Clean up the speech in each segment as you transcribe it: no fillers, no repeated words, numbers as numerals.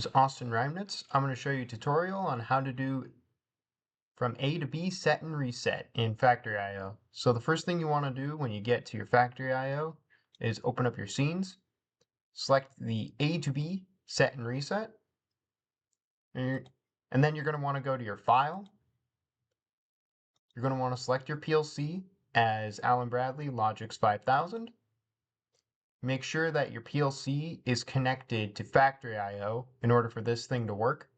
This is Austin Reimnitz. I'm going to show you a tutorial on how to do from A to B set and reset in FactoryIO. So the first thing you want to do when you get to your FactoryIO is open up your scenes, select the A to B set and reset, and then you're going to want to go to your file. You're going to want to select your PLC as Allen Bradley Logix 5000. Make sure that your PLC is connected to FactoryIO in order for this thing to work.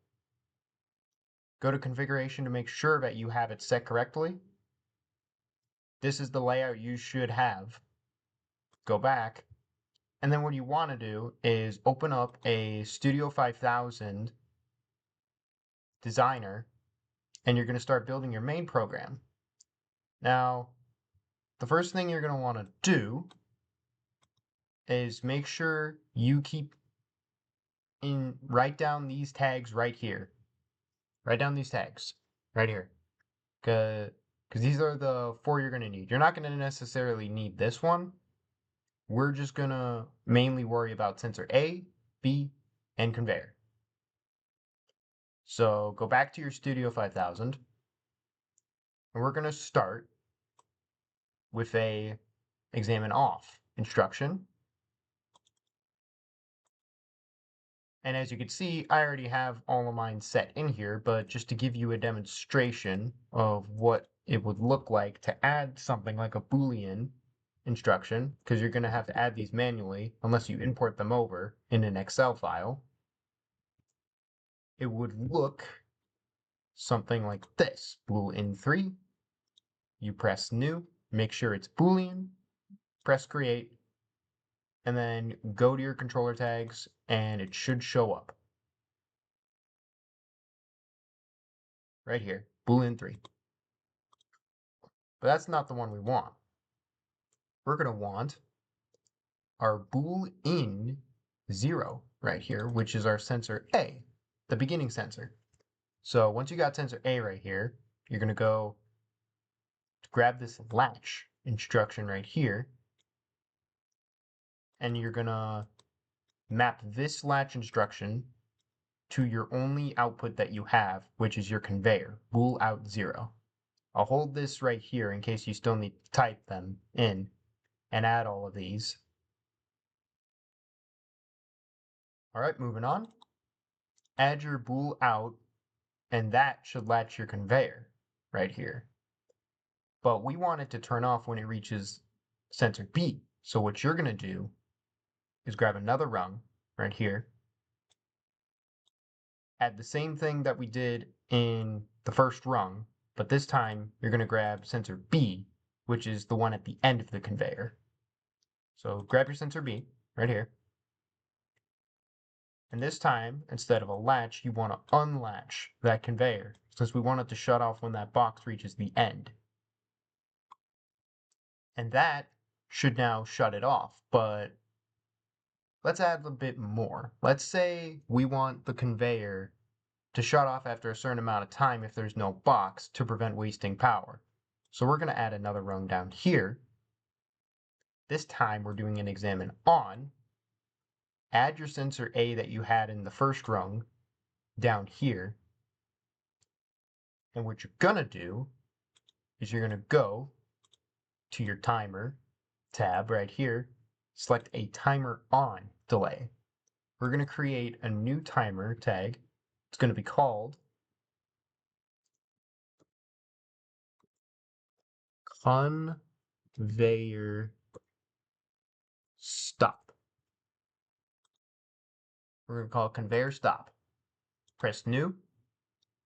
Go to configuration to make sure that you have it set correctly. This is the layout you should have. Go back, and then what you want to do is open up a Studio 5000 designer, and you're going to start building your main program. Now, the first thing you're going to want to do is make sure you write down these tags right here. Write down these tags right here, because these are the 4 you're going to need. You're not going to necessarily need this one. We're just going to mainly worry about sensor A, B, and conveyor. So go back to your Studio 5000, and we're going to start with a examine off instruction. And as you can see, I already have all of mine set in here, but just to give you a demonstration of what it would look like to add something like a Boolean instruction, because you're going to have to add these manually unless you import them over in an Excel file, it would look something like this. Boolean 3, you press new, make sure it's Boolean, press create, and then go to your controller tags, and it should show up. Right here, Boolean 3. But that's not the one we want. We're going to want our Boolean 0 right here, which is our sensor A, the beginning sensor. So once you got sensor A right here, you're going to go grab this latch instruction right here, and you're going to map this latch instruction to your only output that you have, which is your conveyor, bool out 0. I'll hold this right here in case you still need to type them in and add all of these. All right, moving on. Add your bool out, and that should latch your conveyor right here. But we want it to turn off when it reaches sensor B. So what you're going to do is grab another rung right here, add the same thing that we did in the first rung, but this time you're going to grab sensor B, which is the one at the end of the conveyor. So grab your sensor B right here. And this time, instead of a latch, you want to unlatch that conveyor, since we want it to shut off when that box reaches the end. And that should now shut it off, but let's add a bit more. Let's say we want the conveyor to shut off after a certain amount of time if there's no box to prevent wasting power. So we're going to add another rung down here. This time we're doing an examine on. Add your sensor A that you had in the first rung down here. And what you're going to do is you're going to go to your timer tab right here, select a timer on delay. We're going to create a new timer tag. It's going to be called conveyor stop. We're going to call it conveyor stop. Press new,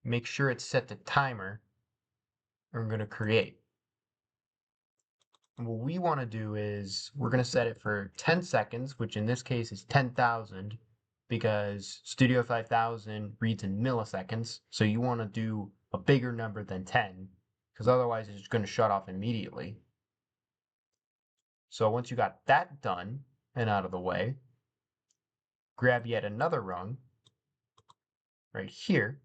make sure it's set to timer, and we're going to create. And what we want to do is we're going to set it for 10 seconds, which in this case is 10,000, because Studio 5000 reads in milliseconds. So you want to do a bigger number than 10, because otherwise it's going to shut off immediately. So once you got that done and out of the way, grab yet another rung right here,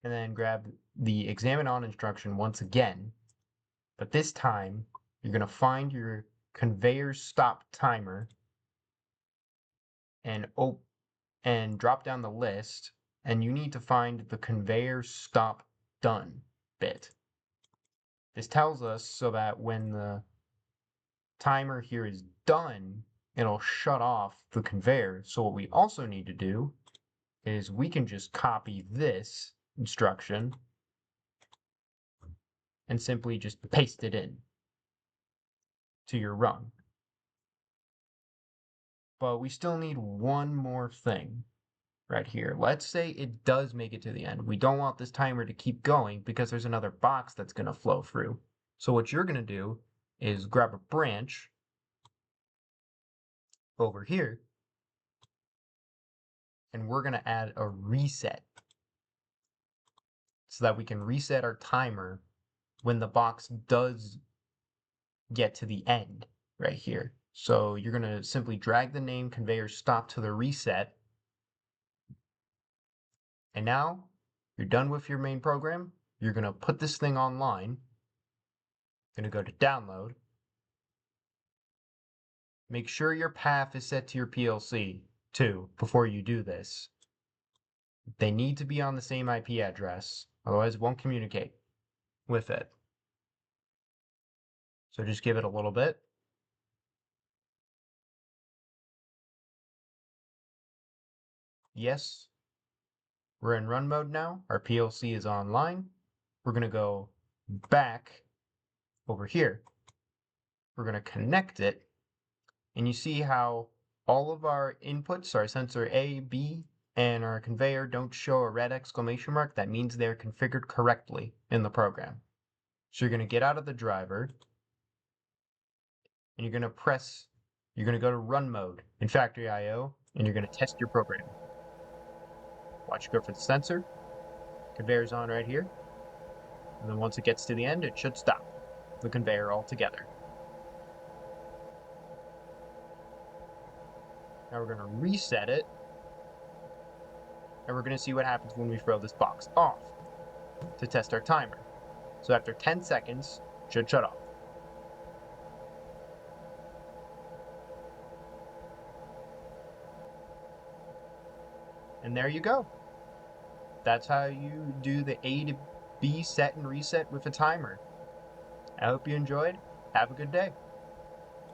and then grab the examine on instruction once again, but this time you're going to find your conveyor stop timer and drop down the list, and you need to find the conveyor stop done bit. This tells us so that when the timer here is done, it'll shut off the conveyor. So what we also need to do is we can just copy this instruction and simply just paste it in to your run. But we still need one more thing right here. Let's say it does make it to the end. We don't want this timer to keep going because there's another box that's going to flow through. So what you're going to do is grab a branch over here, and we're going to add a reset so that we can reset our timer when the box does get to the end right here. So you're going to simply drag the name conveyor stop to the reset. And now you're done with your main program. You're going to put this thing online. Going to go to download. Make sure your path is set to your PLC too before you do this. They need to be on the same IP address, otherwise it won't communicate with it. So just give it a little bit. Yes, we're in run mode now. Our PLC is online. We're going to go back over here. We're going to connect it. And you see how all of our inputs, our sensor A, B, and our conveyor don't show a red exclamation mark. That means they're configured correctly in the program. So you're going to get out of the driver, and you're going to go to run mode in FactoryIO, and you're going to test your program. Watch, go for the sensor. Conveyor's on right here. And then once it gets to the end, it should stop the conveyor altogether. Now we're going to reset it, and we're going to see what happens when we throw this box off to test our timer. So after 10 seconds, it should shut off. And there you go. That's how you do the A to B set and reset with a timer. I hope you enjoyed. Have a good day.